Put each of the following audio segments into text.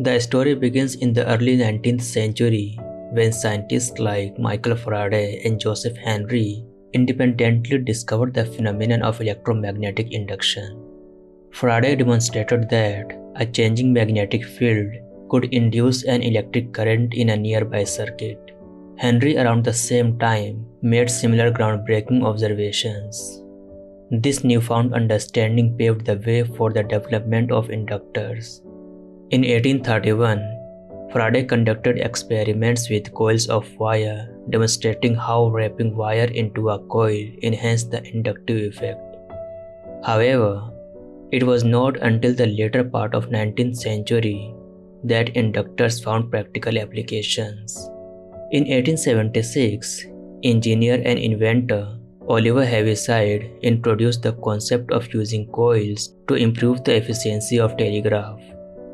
The story begins in the early 19th century when scientists like Michael Faraday and Joseph Henry independently discovered the phenomenon of electromagnetic induction. Faraday demonstrated that a changing magnetic field could induce an electric current in a nearby circuit. Henry, around the same time, made similar groundbreaking observations. This newfound understanding paved the way for the development of inductors. In 1831, Faraday conducted experiments with coils of wire, demonstrating how wrapping wire into a coil enhanced the inductive effect. However, it was not until the later part of 19th century that inductors found practical applications. In 1876, engineer and inventor Oliver Heaviside introduced the concept of using coils to improve the efficiency of telegraph.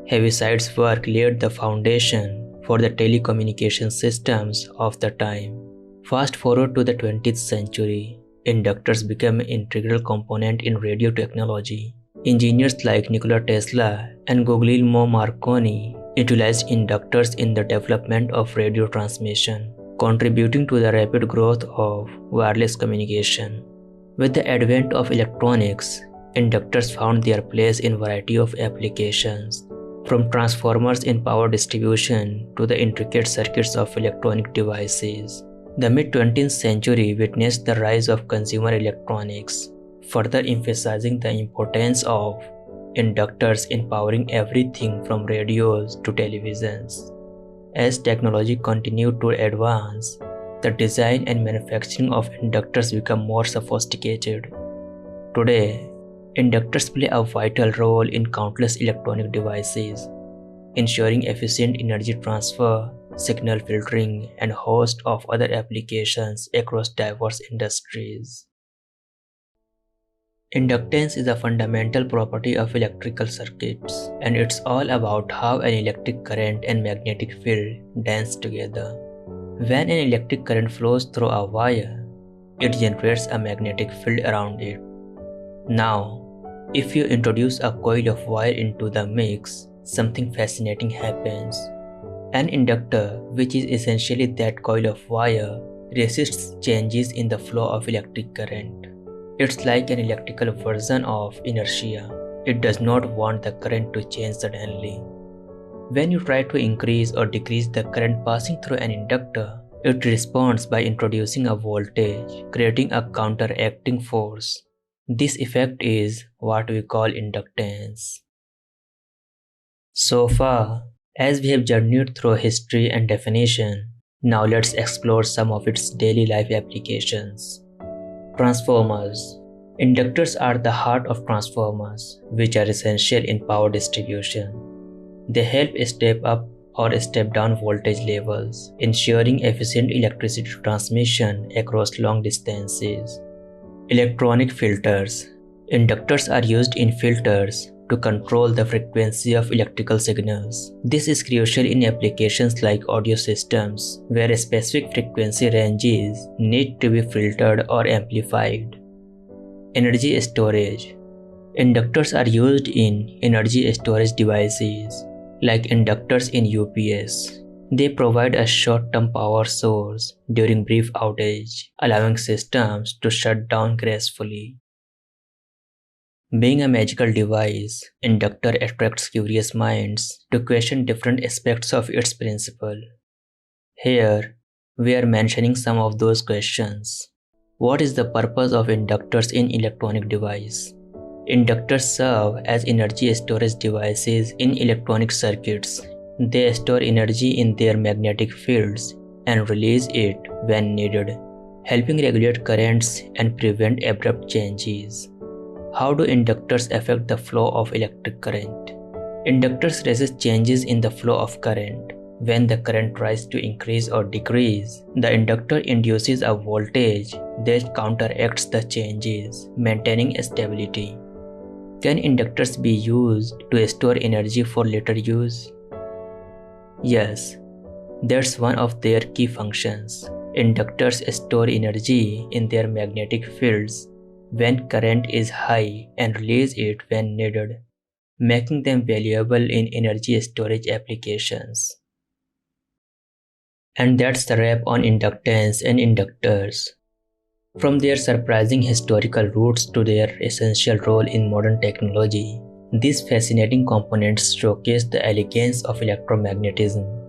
Heaviside's work laid the foundation for the telecommunication systems of the time. Fast forward to the 20th century, inductors became an integral component in radio technology. Engineers like Nikola Tesla and Guglielmo Marconi utilized inductors in the development of radio transmission, contributing to the rapid growth of wireless communication. With the advent of electronics, inductors found their place in a variety of applications, from transformers in power distribution to the intricate circuits of electronic devices. The mid-20th century witnessed the rise of consumer electronics, further emphasizing the importance of inductors in powering everything from radios to televisions. As technology continued to advance, the design and manufacturing of inductors became more sophisticated. Today, inductors play a vital role in countless electronic devices, ensuring efficient energy transfer, signal filtering, and a host of other applications across diverse industries. Inductance is a fundamental property of electrical circuits, and it's all about how an electric current and magnetic field dance together. When an electric current flows through a wire, it generates a magnetic field around it. Now, if you introduce a coil of wire into the mix, something fascinating happens. An inductor, which is essentially that coil of wire, resists changes in the flow of electric current. It's like an electrical version of inertia. It does not want the current to change suddenly. When you try to increase or decrease the current passing through an inductor, it responds by introducing a voltage, creating a counteracting force. This effect is what we call inductance. So far, as we have journeyed through history and definition, now let's explore some of its daily life applications. Transformers. Inductors are the heart of transformers, which are essential in power distribution. They help step up or step down voltage levels, ensuring efficient electricity transmission across long distances. Electronic filters. Inductors are used in filters to control the frequency of electrical signals. This is crucial in applications like audio systems, where specific frequency ranges need to be filtered or amplified. Energy storage. Inductors are used in energy storage devices, like inductors in UPS. They provide a short-term power source during brief outage, allowing systems to shut down gracefully. Being a magical device, inductor attracts curious minds to question different aspects of its principle. Here, we are mentioning some of those questions. What is the purpose of inductors in electronic device? Inductors serve as energy storage devices in electronic circuits. They store energy in their magnetic fields and release it when needed, helping regulate currents and prevent abrupt changes. How do inductors affect the flow of electric current? Inductors resist changes in the flow of current. When the current tries to increase or decrease, the inductor induces a voltage that counteracts the changes, maintaining stability. Can inductors be used to store energy for later use? Yes, that's one of their key functions. Inductors store energy in their magnetic fields when current is high and release it when needed, making them valuable in energy storage applications. And that's the wrap on inductance and inductors. From their surprising historical roots to their essential role in modern technology, these fascinating components showcase the elegance of electromagnetism.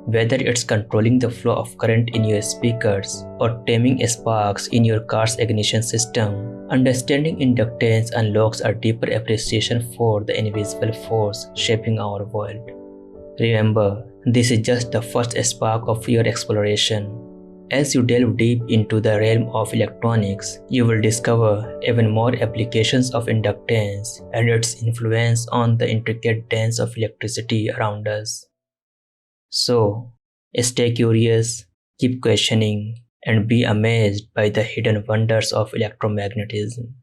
Whether it's controlling the flow of current in your speakers or taming sparks in your car's ignition system, understanding inductance unlocks a deeper appreciation for the invisible force shaping our world. Remember, this is just the first spark of your exploration. As you delve deep into the realm of electronics, you will discover even more applications of inductance and its influence on the intricate dance of electricity around us. So, stay curious, keep questioning, and be amazed by the hidden wonders of electromagnetism.